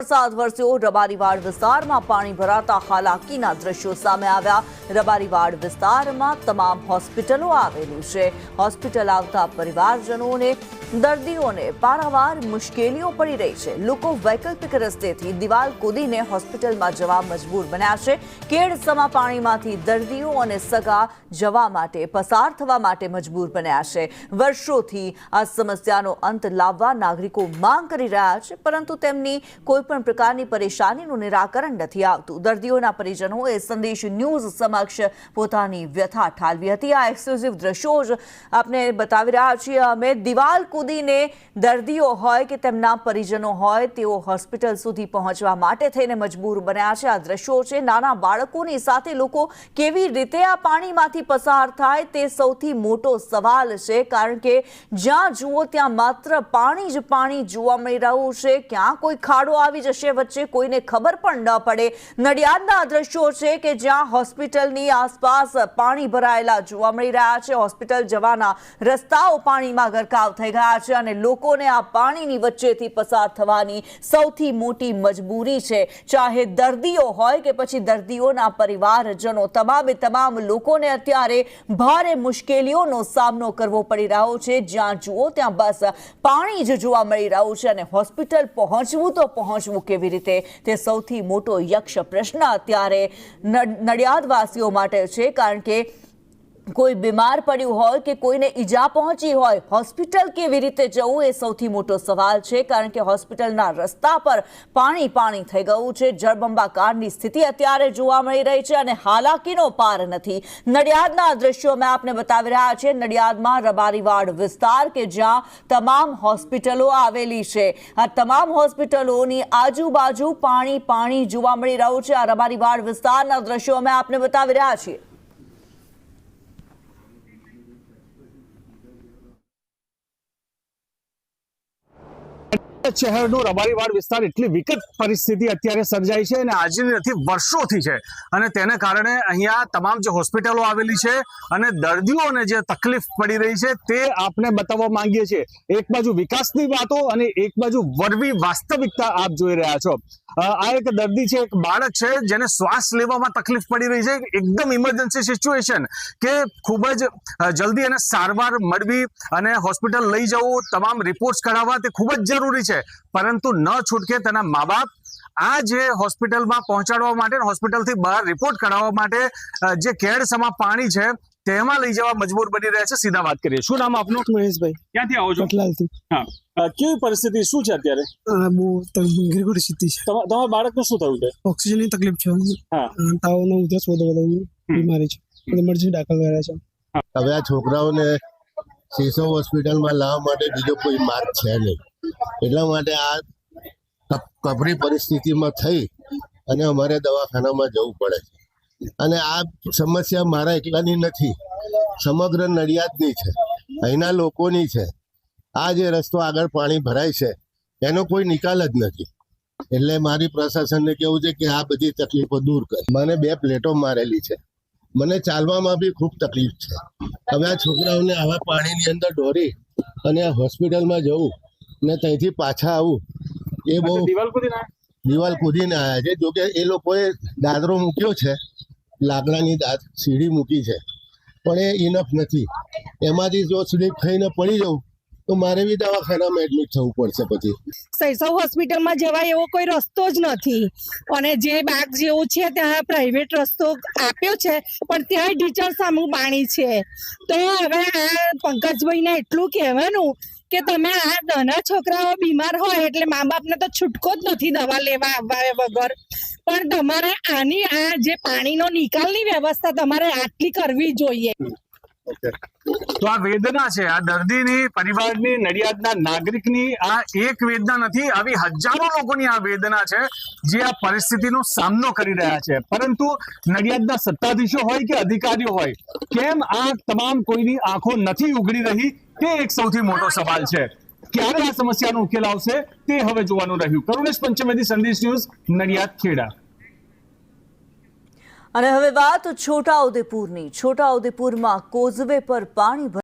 વરસાદ વરસ્યો। રબારીવાડ વિસ્તારમાં પાણી ભરાતા હાલાકીના દ્રશ્યો સામે આવ્યા। રબારીવાડ વિસ્તારમાં તમામ હોસ્પિટલો આવેલી છે। હોસ્પિટલ આવતા પરિવારજનોને દર્દીઓને પારાવાર મુશ્કેલીઓ પડી રહી છે। લોકો વૈકલ્પિક રસ્તેથી દિવાલ કૂદીને હોસ્પિટલમાં જવા મજબૂર બન્યા છે। કેડસમાં પાણીમાંથી દર્દીઓ અને સગા જવા માટે પસાર થવા માટે મજબૂર બન્યા છે। વર્ષોથી આ સમસ્યાનો અંત લાવવા નાગરિકો માંગ કરી રહ્યા છે, પરંતુ તેમની કોઈપણ પ્રકારની પરેશાનીનું નિરાકરણ નથી આવતું। દર્દીઓના પરિજનોએ સંદેશ ન્યૂઝ સમક્ષ પોતાની વ્યથા ઠાલવી હતી। આ એક્સક્લુઝિવ દ્રશ્યો જ આપને બતાવી રહ્યા છીએ અમે। દિવાલ કૂદીને દર્દીઓ હોય કે તેમના પરિજનો હોય તેઓ હોસ્પિટલ સુધી પહોંચવા માટે થઈને મજબૂર બન્યા છે। આ દ્રશ્યો છે। નાના બાળકોની સાથે લોકો કેવી રીતે આ પાણીમાંથી પસાર થાય તે સૌથી મોટો સવાલ છે, કારણ કે જ્યાં જુઓ ત્યાં માત્ર પાણી જ પાણી જોવા મળી રહ્યું છે। ક્યાં કોઈ ખાડો આવી જશે વચ્ચે કોઈને ખબર પણ ન પડે। નડિયાદના દ્રશ્યો છે કે જ્યાં હોસ્પિટલની આસપાસ પાણી ભરાયેલા જોવા મળી રહ્યા છે। હોસ્પિટલ જવાના રસ્તાઓ પાણીમાં ગરકાવ થઈ ગયા છે અને લોકોને આ પાણીની વચ્ચેથી પસાર થવાની સૌથી મોટી મજબૂરી છે। ચાહે દર્દીઓ હોય કે પછી દર્દીઓના પરિવારજનો, તમામ લોકોને અત્યારે ભારે મુશ્કેલીઓનો સામનો કરવો પડી રહ્યો છે। જ્યાં જુઓ ત્યાં બસ પાણી જ જોવા મળી રહ્યું છે અને હોસ્પિટલ પહોંચવું તો પહોંચવું કેવી રીતે, તે સૌથી મોટો યક્ષ પ્રશ્ન અત્યારે નડિયાદવાસીઓ માટે છે। કારણ કે કોઈ બીમાર પડ્યું હોય કે કોઈને ઈજા પહોંચી હોય, હોસ્પિટલ કેવી રીતે જવું એ સૌથી મોટો સવાલ છે। કારણ કે હોસ્પિટલના રસ્તા પર પાણી થઈ ગયું છે। જળબંબાકારની સ્થિતિ અત્યારે જોવા મળી રહી છે અને હાલાકીનો પાર નથી। નડિયાદના દ્રશ્યો મેં આપને બતાવી રહ્યા છે। નડિયાદમાં રબારીવાડ વિસ્તાર કે જ્યાં તમામ હોસ્પિટલો આવેલી છે। આ તમામ હોસ્પિટલોની આજુબાજુ પાણી જોવા મળી રહ્યું છે। આ રબારીવાડ વિસ્તારના દ્રશ્યો મેં આપને બતાવી રહ્યા છીએ। શહેરનો રબારીવાડ વિસ્તાર એટલી વિકટ પરિસ્થિતિ અત્યારે સર્જાઈ છે અને આજની નથી વર્ષોથી છે અને તેને કારણે અહીંયા તમામ જે હોસ્પિટલો આવેલી છે અને દર્દીઓને જે તકલીફ પડી રહી છે તે આપણે બતાવવા માંગીએ છીએ। એક બાજુ વિકાસની વાતો અને એક બાજુ વરવી વાસ્તવિકતા આપ જોઈ રહ્યા છો। આ એક દર્દી છે, એક બાળક છે જેને શ્વાસ લેવામાં તકલીફ પડી રહી છે। એકદમ ઇમરજન્સી સિચ્યુએશન કે ખૂબ જ જલ્દી એને સારવાર મળવી અને હોસ્પિટલ લઈ જવું, તમામ રિપોર્ટ્સ કઢાવવા તે ખૂબ જ જરૂરી છે, પરંતુ ન છૂટકે તેના મા બાપ આ જે હોસ્પિટલમાં પહોંચાડવા માટે, હોસ્પિટલથી બહાર રિપોર્ટ કઢાવવા માટે જે કેડસમાં પાણી છે તેમાં લઈ જવા મજબૂર બની રહ્યા છે। સીધા વાત કરીએ, શું નામ આપનું? મહેશભાઈ। ક્યાંથી આવો છો? કટલાલથી। હા, કેવી પરિસ્થિતિ શું છે અત્યારે? બહુ ગંભીર પરિસ્થિતિ છે। તમારા બાળકને શું થયું છે? ઓક્સિજનની તકલીફ છે, હા, તાવનો ઉધરસ બધાની બીમારી છે, ઇમરજન્સી દાખલ કર્યા છે। હવે આ છોકરાઓને શિશુ હોસ્પિટલમાં લાવવા માટે બીજો કોઈ માર્ગ છે નહીં, એટલા માટે આ કપરી પરિસ્થિતિમાં થઈ અને અમારે દવાખાનામાં જવું પડે છે। અને આ સમસ્યા મારા એકલાની નથી, સમગ્ર નડિયાદની છે, અહીંના લોકોની છે। આ જે રસ્તો આગળ પાણી ભરાય છે એનો કોઈ નિકાલ જ નથી, એટલે મારી પ્રશાસનને કેવું છે કે આ બધી તકલીફો દૂર કરે। મને 2 પ્લેટો મારેલી છે, મને ચાલવામાં બી ખૂબ તકલીફ છે। હવે આ છોકરાઓને આવા પાણીની અંદર દોરી અને હોસ્પિટલમાં જવું ને ત્યાંથી પાછા આવું એ બહુ દિવાલ કૂદીને આવ્યા છે। જોકે એ લોકોએ દાદરો મૂક્યો છે, લાકડાની સીડી મૂકી છે, પણ એ ઇનફ નથી। એમાંથી જો સ્લીપ થઈને પડી જવું તો મારે બી દવાખાનામાં એડમિટ થવું પડશે। પછી શૈશવ હોસ્પિટલમાં જવાય એવો કોઈ રસ્તો જ નથી અને જે બાગ જેવું છે ત્યાં પ્રાઇવેટ રસ્તો આપ્યો છે પણ ત્યાં ઢીચણ સામું પાણી છે। તો હવે આ પંકજભાઈને એટલું કહેવાનું કે તમે આ નાના છોકરાઓ બીમાર હોય એટલે મા બાપને તો છૂટકો જ નથી દવા લેવા આવવા વગર, પણ તમારે આની આ જે પાણીનો નિકાલની વ્યવસ્થા તમારે આટલી કરવી જોઈએ। તો આ વેદના છે, આ દર્દીની, પરિવારની, નડિયાદના નાગરિકની આ એક વેદના નથી, આવી હજારો લોકોની આ વેદના છે જે આ પરિસ્થિતિનો સામનો કરી રહ્યા છે। પરંતુ નડિયાદના સત્તાધીશો હોય કે અધિકારીઓ હોય, કેમ આ તમામ કોઈની આંખો નથી ઉઘડી રહી તે એક સૌથી મોટો સવાલ છે। ક્યારે આ સમસ્યાનો ઉકેલ આવશે તે હવે જોવાનું રહ્યું। કરુણેશ પંચમેદી, સંદેશ ન્યૂઝ, નડિયાદ, ખેડા। અને હવે વાત છોટાઉદેપુરની। છોટાઉદેપુરમાં કોઝવે પર પાણી